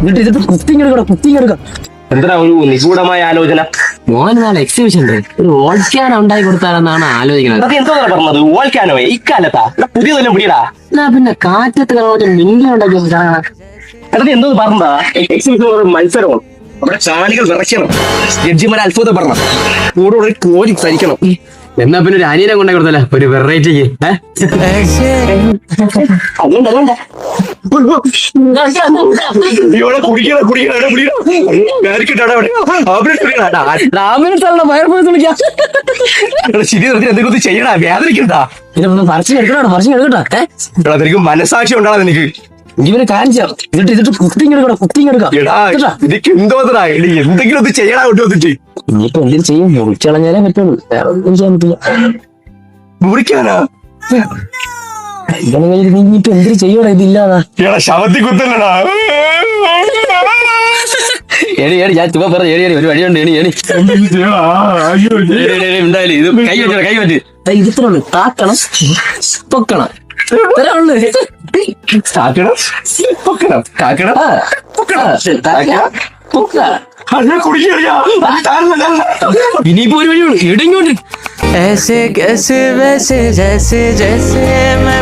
എന്നിട്ട് ഇതിട്ട് കുത്തിങ് എടുക്കാം. എന്താ ഒരു നിഗൂഢമായ ആലോചന? മോന് നാളെ എക്സിബിഷൻ ഒരു വോൾക്കാനോ ഉണ്ടാക്കി കൊടുത്താലെന്നാണ് ആലോചിക്കുന്നത്. അതൊക്കെ എന്തോ പറഞ്ഞത്? വോൾക്കാനോ ഇക്കാലത്താ? പുതിയതെല്ലാം പിടിയടാ. എന്നാ പിന്നെ കാറ്റത്ത് മിന്നി ഉണ്ടാക്കി അതൊക്കെ എന്തോ പറഞ്ഞതാ? എക്സിബിഷൻ മത്സരമാണ്. നമ്മുടെ ചാനികൾ വിറയ്ക്കണം, ജഡ്ജിമാരെ അത്ഭുതം പറഞ്ഞണം, കൂടെ ഒരു കോഴി സരിക്കണം. എന്നാ പിന്നെ ഒരു അനിയനെ കൊണ്ടേ കൊടുത്തല്ല ഒരു വെറൈറ്റിക്ക്. അതുകൊണ്ട് എന്തെങ്കിലും ചെയ്യണ, വേദനിക്കണ്ടാ. ഇതൊന്ന് പറിച്ചു എടുക്കട്ടോ. നിനക്ക് മനസാക്ഷി ഉണ്ടാകാം. നിനക്ക് ഇവര് കാര്യം ചെയ്യാം. ഇതിട്ട് കുത്തിങ് എടുക്കാം. എനിക്ക് എന്തോന്നാ എന്തെങ്കിലും ഒന്ന് ചെയ്യണ കൊണ്ടുവന്നിട്ട്. ഇനിയിപ്പോ എന്തെങ്കിലും ചെയ്യും, മുറിച്ചളഞ്ഞാലേ പറ്റുള്ളൂ, വേറെ ഒന്നും ചെയ്യാൻ പറ്റില്ല. മുറിക്കാനാ? ഇങ്ങനെ ഇനിയിപ്പോ എന്തിനു ചെയ്യണോ ഇതില്ലാതാ? ശവത്തി കുത്തല്ലടാ. ഏടി ഞാൻ ചുമ്മാ പറഞ്ഞ ഏടി ഒരു വഴിയുണ്ട്. എന്തായാലും ഇത് കൈ പറ്റി ഇതിത്രയുള്ളൂ. താക്കണം, പൊക്കണം, ഇത്രയുള്ളൂ. ഇനിയിപ്പോ ഒരു വഴിയുള്ളൂ. ഇടിങ്ങോട്ട് ऐसे कैसे वैसे जैसे जैसे मैं